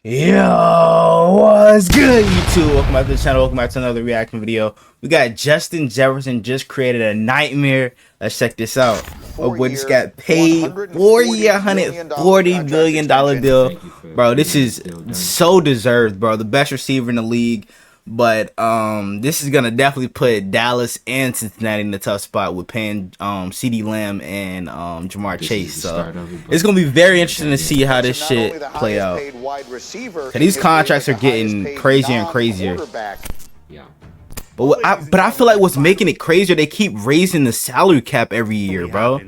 Yo, what's good, YouTube? Welcome back to the channel. Welcome back to another reaction video. We got Justin Jefferson just created a nightmare. Let's check this out. Oh boy, just got paid 4-year, $140 million deal. Bro, this is so deserved, bro. The best receiver in the league. But this is gonna definitely put Dallas and Cincinnati in the tough spot with paying CeeDee Lamb and Jamar Chase. So it's gonna be very interesting to see how this shit play out. These contracts are getting crazier and crazier. Yeah. But I feel like what's making it crazier, they keep raising the salary cap every year, bro.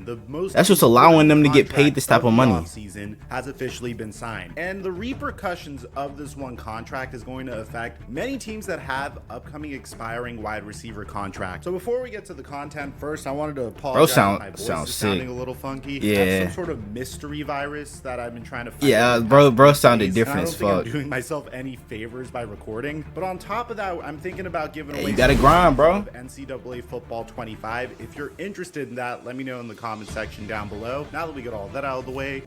That's what's allowing them to get paid this type of money. Season has officially been signed, and the repercussions of this one contract is going to affect many teams that have upcoming expiring wide receiver contracts. So before we get to the content, first I wanted to apologize. Bro, my voice sounds is sick. sounding a little funky. Yeah. I have some sort of mystery virus that I've been trying to fight. Yeah, bro sounded different as fuck. I'm doing myself any favors by recording, but on top of that, I'm thinking about giving away. You gotta grind, bro. NCAA Football 25. If you're interested in that, let me know in the comment section down below. Now that we get all that out of the way,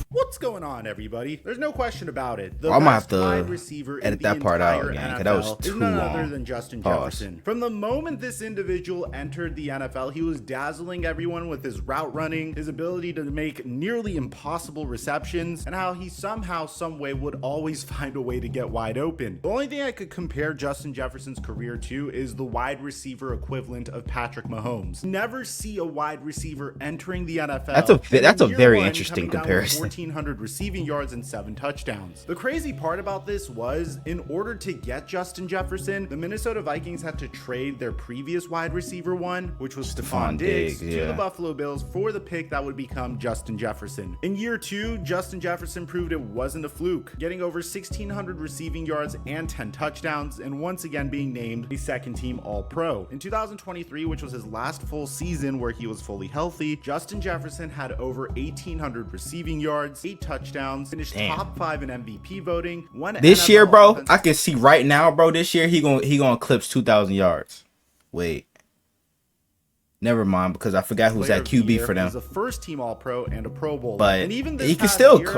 what's going on, everybody? There's no question about it. The I'm gonna have best to wide receiver in edit the that part out entire again, 'cause NFL that was is too none long. other than Justin Pause. Jefferson. From the moment this individual entered the NFL, he was dazzling everyone with his route running, his ability to make nearly impossible receptions, and how he somehow, some way would always find a way to get wide open. The only thing I could compare Justin Jefferson's career to is the wide receiver equivalent of Patrick Mahomes. Never see a wide receiver entering the NFL. That's a very Year one, interesting coming down with comparison. 1,400 receiving yards and 7 touchdowns. The crazy part about this was, in order to get Justin Jefferson, the Minnesota Vikings had to trade their previous wide receiver one, which was Stephon Diggs, to the Buffalo Bills for the pick that would become Justin Jefferson. In year 2, Justin Jefferson proved it wasn't a fluke, getting over 1,600 receiving yards and 10 touchdowns, and once again being named a second-team All-Pro. In 2023, which was his last full season where he was fully healthy, Justin Jefferson had over 1,800 receiving yards, 8 touchdowns, finished top 5 in MVP voting. This year, bro, I can see right now, bro, this year he gonna eclipse 2,000 yards. Wait. Never mind, because I forgot who's that QB for them. He's a first-team All-Pro and a Pro Bowl. But and even this he can past still year,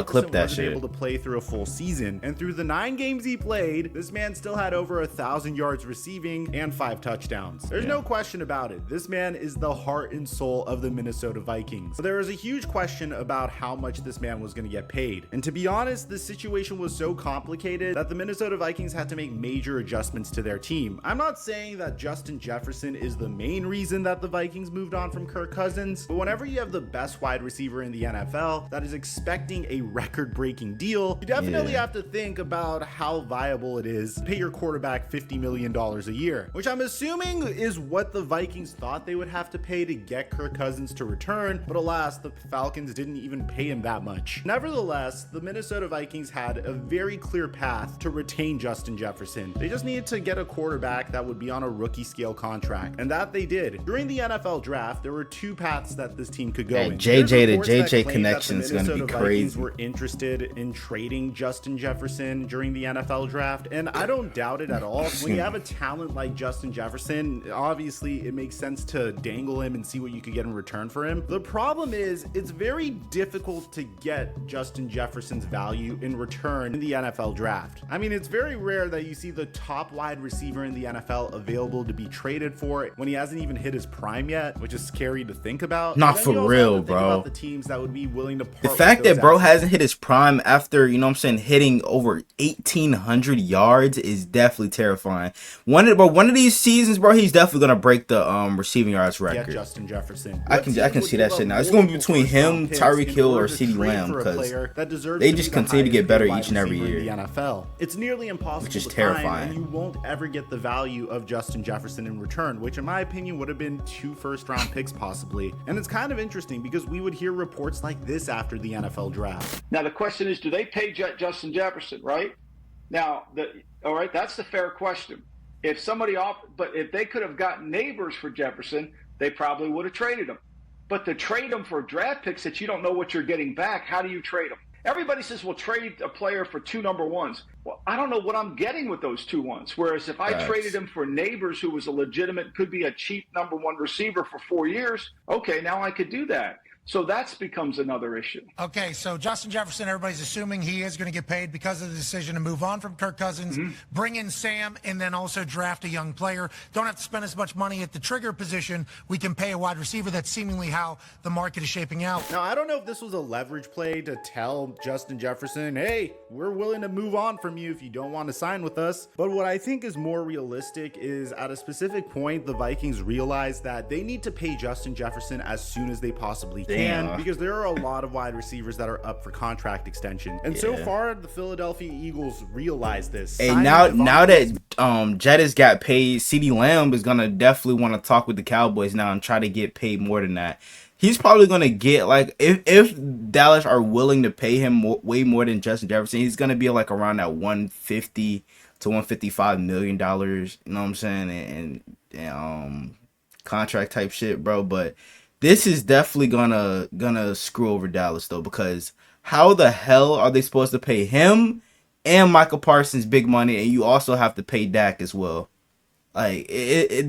clip that shit. Able to play through a full season, and through the 9 games he played, this man still had over 1,000 yards receiving and 5 touchdowns. There's no question about it. This man is the heart and soul of the Minnesota Vikings. But there was a huge question about how much this man was going to get paid. And to be honest, the situation was so complicated that the Minnesota Vikings had to make major adjustments to their team. I'm not saying that Justin Jefferson is the main reason that the Vikings moved on from Kirk Cousins, but whenever you have the best wide receiver in the NFL that is expecting a record-breaking deal, you definitely have to think about how viable it is to pay your quarterback $50 million a year, which I'm assuming is what the Vikings thought they would have to pay to get Kirk Cousins to return, but alas, the Falcons didn't even pay him that much. Nevertheless, the Minnesota Vikings had a very clear path to retain Justin Jefferson. They just needed to get a quarterback that would be on a rookie scale contract, and that they did. During the NFL draft, there were 2 paths that this team could go in. JJ to JJ connection is going to be crazy. Vikings were interested in trading Justin Jefferson during the NFL draft, and I don't doubt it at all. When you have a talent like Justin Jefferson, obviously it makes sense to dangle him and see what you could get in return for him. The problem is, it's very difficult to get Justin Jefferson's value in return in the NFL draft. I mean, it's very rare that you see the top wide receiver in the NFL available to be traded for when he hasn't even hit his prime yet, which is scary to think about. Not for real, bro. The teams that would be willing to the fact that bro hasn't hit his prime after, you know what I'm saying, hitting over 1,800 yards is definitely terrifying. One of these seasons, bro, he's definitely gonna break the receiving yards record. Yeah, Justin Jefferson. I can see that shit now. It's gonna be between him, Tyreek Hill, or CeeDee Lamb, because they just continue to get better each and every year. The NFL. It's nearly impossible, which is to terrifying. find, and you won't ever get the value of Justin Jefferson in return, which in my opinion would have been 2 first-round picks possibly. And it's kind of interesting because we would hear reports like this after the NFL draft. Now the question is, do they pay Justin Jefferson, right? Now, all right, that's the fair question. If somebody but if they could have gotten neighbors for Jefferson, they probably would have traded him. But to trade him for draft picks that you don't know what you're getting back, how do you trade them? Everybody says, we'll trade a player for 2 number ones. Well, I don't know what I'm getting with those 2 ones. Whereas if I traded him for Neighbors, who was a legitimate, could be a cheap number 1 receiver for 4 years, okay, now I could do that. So that becomes another issue. Okay, so Justin Jefferson, everybody's assuming he is going to get paid because of the decision to move on from Kirk Cousins, bring in Sam, and then also draft a young player. Don't have to spend as much money at the trigger position. We can pay a wide receiver. That's seemingly how the market is shaping out. Now, I don't know if this was a leverage play to tell Justin Jefferson, hey, we're willing to move on from you if you don't want to sign with us. But what I think is more realistic is at a specific point, the Vikings realize that they need to pay Justin Jefferson as soon as they possibly can, because there are a lot of wide receivers that are up for contract extension. And so far, the Philadelphia Eagles realize this. And now that Jettis got paid, CeeDee Lamb is gonna definitely want to talk with the Cowboys now and try to get paid more than that. He's probably gonna get, like, if Dallas are willing to pay him way more than Justin Jefferson, he's gonna be like around that $150 to $155 million. You know what I'm saying? And contract type shit, bro. But this is definitely gonna screw over Dallas though, because how the hell are they supposed to pay him and Michael Parsons big money, and you also have to pay Dak as well? Like,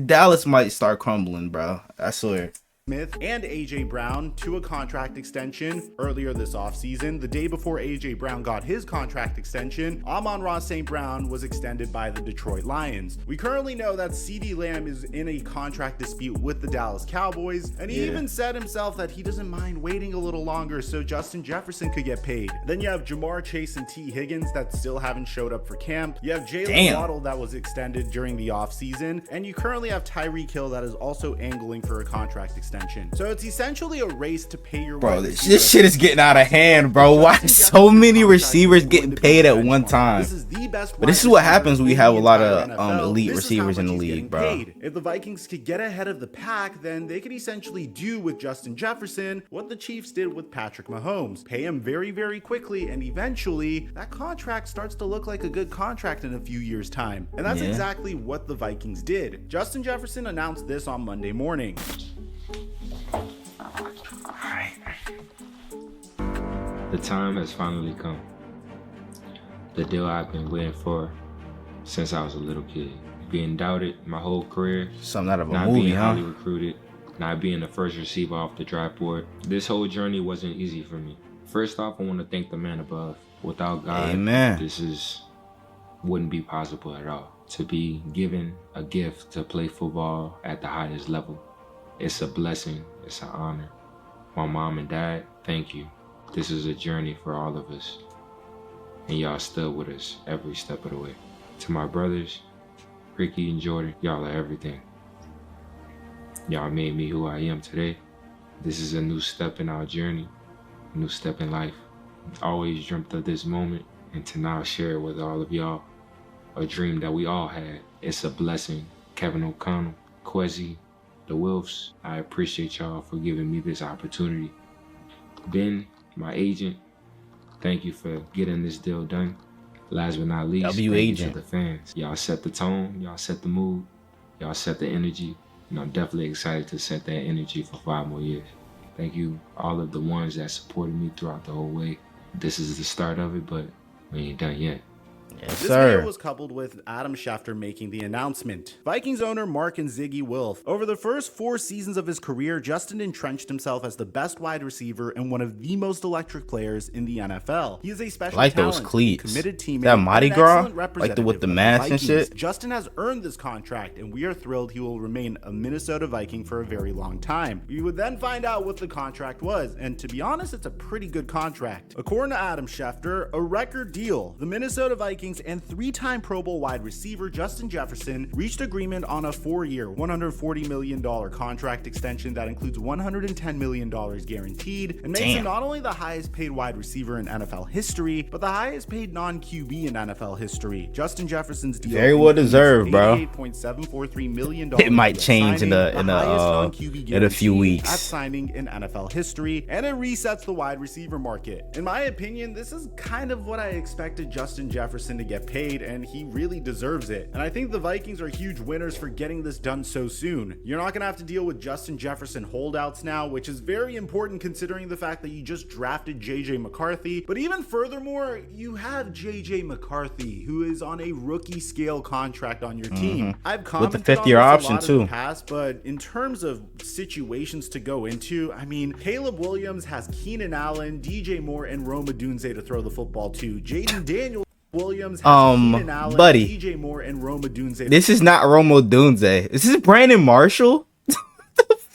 Dallas might start crumbling, bro. I swear. Smith and AJ Brown to a contract extension earlier this offseason. The day before AJ Brown got his contract extension, Amon-Ra St. Brown was extended by the Detroit Lions. We currently know that CeeDee Lamb is in a contract dispute with the Dallas Cowboys, and he even said himself that he doesn't mind waiting a little longer so Justin Jefferson could get paid. Then you have Jamar Chase and T. Higgins that still haven't showed up for camp. You have Jalen Waddle that was extended during the offseason, and you currently have Tyreek Hill that is also angling for a contract extension. So it's essentially a race to pay your bro. This shit is getting out of hand, bro. Why so many receivers getting paid at one time? This is the best. But this is what happens when we have a lot of elite receivers in the league, bro. If the Vikings could get ahead of the pack, then they could essentially do with Justin Jefferson what the Chiefs did with Patrick Mahomes. Pay him very, very quickly, and eventually that contract starts to look like a good contract in a few years' time. And that's exactly what the Vikings did. Justin Jefferson announced this on Monday morning. The time has finally come. The deal I've been waiting for since I was a little kid. Being doubted my whole career. Something out of a not movie, being huh? highly recruited. Not being the first receiver off the draft board. This whole journey wasn't easy for me. First off, I want to thank the man above. Without God, this wouldn't be possible at all. To be given a gift to play football at the highest level. It's a blessing. It's an honor. My mom and dad, thank you. This is a journey for all of us. And y'all still with us every step of the way. To my brothers, Ricky and Jordan, y'all are everything. Y'all made me who I am today. This is a new step in our journey, a new step in life. I always dreamt of this moment, and to now share it with all of y'all, a dream that we all had. It's a blessing. Kevin O'Connell, Quezzy, the Wilfs, I appreciate y'all for giving me this opportunity. Ben, my agent, thank you for getting this deal done. Last but not least, thank you to the fans. Y'all set the tone, y'all set the mood, y'all set the energy, and I'm definitely excited to set that energy for 5 more years. Thank you, all of the ones that supported me throughout the whole way. This is the start of it, but we ain't done yet. Yes, this sir. video was coupled with Adam Schefter making the announcement. Vikings owner Mark and Ziggy Wilf. Over the first 4 seasons of his career, Justin entrenched himself as the best wide receiver and one of the most electric players in the NFL. He is a special talent, those cleats. committed teammate, that Mardi Gras, like with the mask and Vikings. shit. Justin has earned this contract, and we are thrilled he will remain a Minnesota Viking for a very long time. We would then find out what the contract was, and to be honest, it's a pretty good contract. According to Adam Schefter, a record deal. The Minnesota Vikings and 3-time Pro Bowl wide receiver Justin Jefferson reached agreement on a 4-year, $140 million contract extension that includes $110 million guaranteed and makes him not only the highest paid wide receiver in NFL history, but the highest paid non-QB in NFL history. Justin Jefferson's deal very well deserved, bro. $88.743 million. It might change in a few weeks at signing in NFL history, and it resets the wide receiver market. In my opinion, this is kind of what I expected Justin Jefferson Jefferson to get paid, and he really deserves it. And I think the Vikings are huge winners for getting this done so soon. You're not going to have to deal with Justin Jefferson holdouts now, which is very important considering the fact that you just drafted JJ McCarthy. But even furthermore, you have JJ McCarthy, who is on a rookie scale contract on your team. I've commented with the 5th-year option too. In the past, but in terms of situations to go into, I mean, Caleb Williams has Keenan Allen, DJ Moore, and Rome Odunze to throw the football to. Jaden Daniels Williams has Keenan Allen, buddy, DJ Moore, and Rome Odunze. This is not Rome Odunze. This is Brandon Marshall.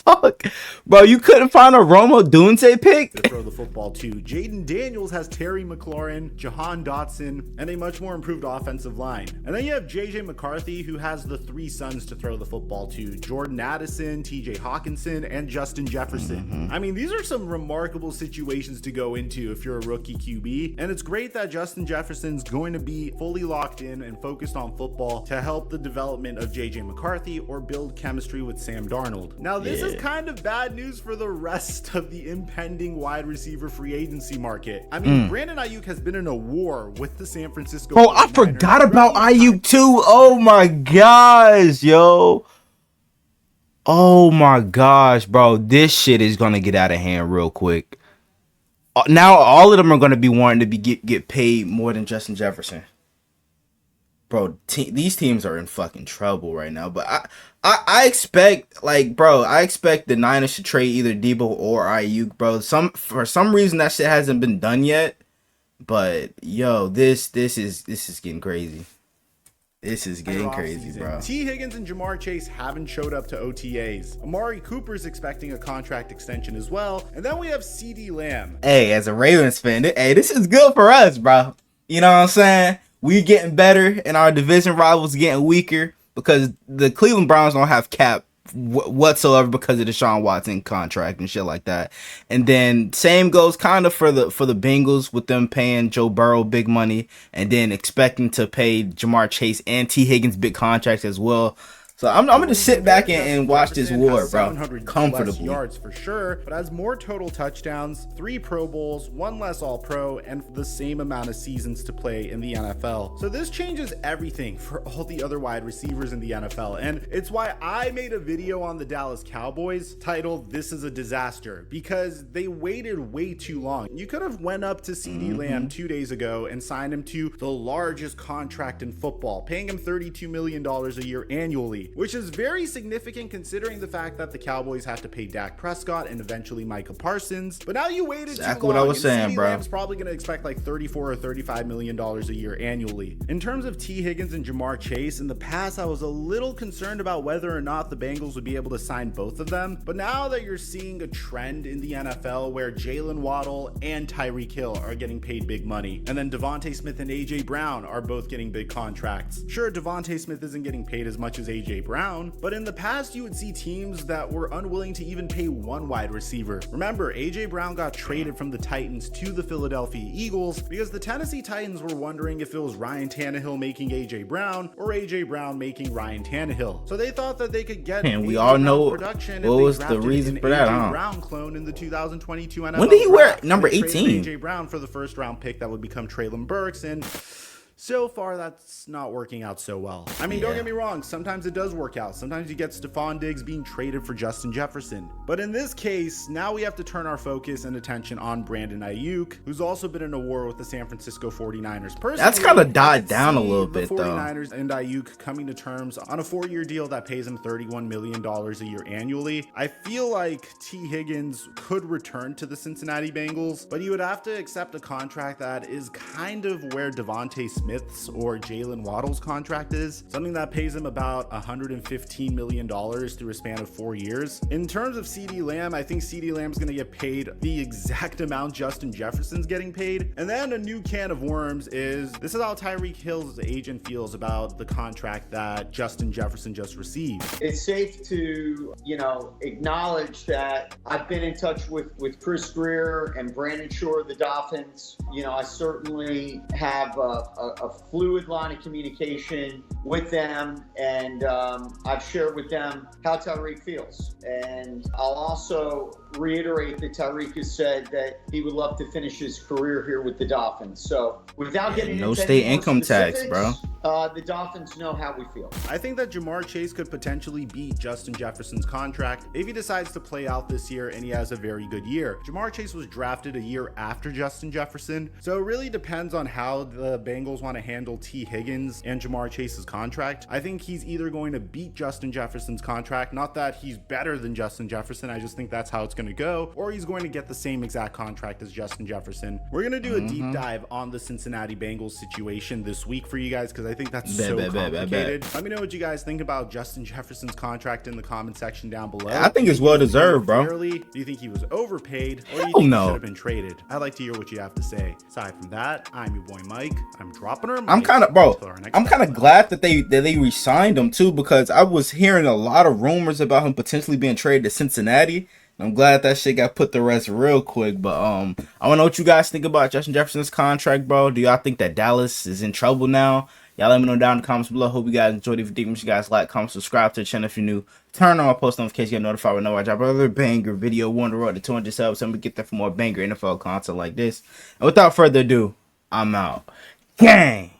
Fuck, bro, you couldn't find a Rome Odunze pick to throw the football to. Jaden Daniels has Terry McLaurin, Jahan Dotson, and a much more improved offensive line. And then you have JJ McCarthy, who has the 3 sons to throw the football to: Jordan Addison, TJ Hawkinson, and Justin Jefferson. I mean, these are some remarkable situations to go into if you're a rookie QB, and it's great that Justin Jefferson's going to be fully locked in and focused on football to help the development of JJ McCarthy or build chemistry with Sam Darnold. Now, this is kind of bad news for the rest of the impending wide receiver free agency market. I mean, Brandon Ayuk has been in a war with the San Francisco 49ers. I forgot about Ayuk too. Oh my gosh, yo. Oh my gosh, bro. This shit is gonna get out of hand real quick. Now all of them are gonna be wanting to be get paid more than Justin Jefferson. Bro, these teams are in fucking trouble right now. But I expect, like, bro, I expect the Niners to trade either Debo or Ayuk, bro. For some reason that shit hasn't been done yet. But yo, this is getting crazy. This is getting crazy, bro. T. Higgins and Jamar Chase haven't showed up to OTAs. Amari Cooper's expecting a contract extension as well. And then we have CeeDee Lamb. Hey, as a Ravens fan, this is good for us, bro. You know what I'm saying? We getting better and our division rivals getting weaker because the Cleveland Browns don't have cap whatsoever because of the Deshaun Watson contract and shit like that. And then same goes kind of for the Bengals with them paying Joe Burrow big money and then expecting to pay Jamar Chase and T. Higgins big contracts as well. So I'm gonna sit back and watch this war, bro, comfortably. Yards for sure, but has more total touchdowns, 3 Pro Bowls, 1 less All-Pro, and the same amount of seasons to play in the NFL. So this changes everything for all the other wide receivers in the NFL, and it's why I made a video on the Dallas Cowboys titled "This is a Disaster," because they waited way too long. You could have went up to CeeDee Lamb 2 days ago and signed him to the largest contract in football, paying him $32 million a year annually, which is very significant considering the fact that the Cowboys have to pay Dak Prescott and eventually Micah Parsons. But now you waited too long. What I was saying, bro. Lamb's probably going to expect like $34 or $35 million a year annually. In terms of T. Higgins and Jamar Chase, in the past I was a little concerned about whether or not the Bengals would be able to sign both of them. But now that you're seeing a trend in the NFL where Jalen Waddle and Tyreek Hill are getting paid big money, and then Devontae Smith and AJ Brown are both getting big contracts. Sure, Devontae Smith isn't getting paid as much as AJ Brown, but in the past you would see teams that were unwilling to even pay one wide receiver. Remember, AJ Brown got traded from the Titans to the Philadelphia Eagles because the Tennessee Titans were wondering if it was Ryan Tannehill making AJ Brown or AJ Brown making Ryan Tannehill. So they thought that they could get and we all know production what was the reason for that, AJ Brown clone in the 2022 NFL. When did he wear number 18? AJ Brown for the first round pick that would become Treylon Burks, and so far, that's not working out so well. I mean, don't get me wrong. Sometimes it does work out. Sometimes you get Stephon Diggs being traded for Justin Jefferson. But in this case, now we have to turn our focus and attention on Brandon Ayuk, who's also been in a war with the San Francisco 49ers. Personally, that's kind of died down a little bit, though. The 49ers and Ayuk coming to terms on a 4-year deal that pays him $31 million a year annually. I feel like T. Higgins could return to the Cincinnati Bengals, but he would have to accept a contract that is kind of where Devontae Smith's or Jalen Waddle's contract is, something that pays him about $115 million through a span of 4 years. In terms of CeeDee Lamb, I think CeeDee Lamb's going to get paid the exact amount Justin Jefferson's getting paid. And then a new can of worms is, this is how Tyreek Hill's agent feels about the contract that Justin Jefferson just received. It's safe to, acknowledge that I've been in touch with Chris Greer and Brandon Shore of the Dolphins. I certainly have a a fluid line of communication with them, and I've shared with them how Tyreek feels. And I'll also reiterate that Tyreek has said that he would love to finish his career here with the Dolphins. So without getting no into state any more income tax, specifics, bro. the Dolphins know how we feel. I think that Ja'Marr Chase could potentially beat Justin Jefferson's contract if he decides to play out this year and he has a very good year. Ja'Marr Chase was drafted a year after Justin Jefferson, so it really depends on how the Bengals want to handle T. Higgins and Ja'Marr Chase's contract. I think he's either going to beat Justin Jefferson's contract, not that he's better than Justin Jefferson, I just think that's how it's going to go, or he's going to get the same exact contract as Justin Jefferson. We're going to do a deep dive on the Cincinnati Bengals situation this week for you guys because I think that's so complicated. Let me know what you guys think about Justin Jefferson's contract in the comment section down below. I think it's well deserved, bro. Do you think he was overpaid, or do you think he should have been traded? I'd like to hear what you have to say. Aside from that, I'm your boy Mike. I'm dropping her. I'm kind of glad that they re-signed him too, because I was hearing a lot of rumors about him potentially being traded to Cincinnati. I'm glad that shit got put to rest real quick. But I want to know what you guys think about Justin Jefferson's contract, bro. Do y'all think that Dallas is in trouble now? Y'all let me know down in the comments below. Hope you guys enjoyed it. If you did, make sure you guys like, comment, subscribe to the channel if you're new. Turn on my post notifications, get notified whenever I drop another banger video. We're on the road to 200 subs, and we get there for more banger NFL content like this. And without further ado, I'm out. Gang!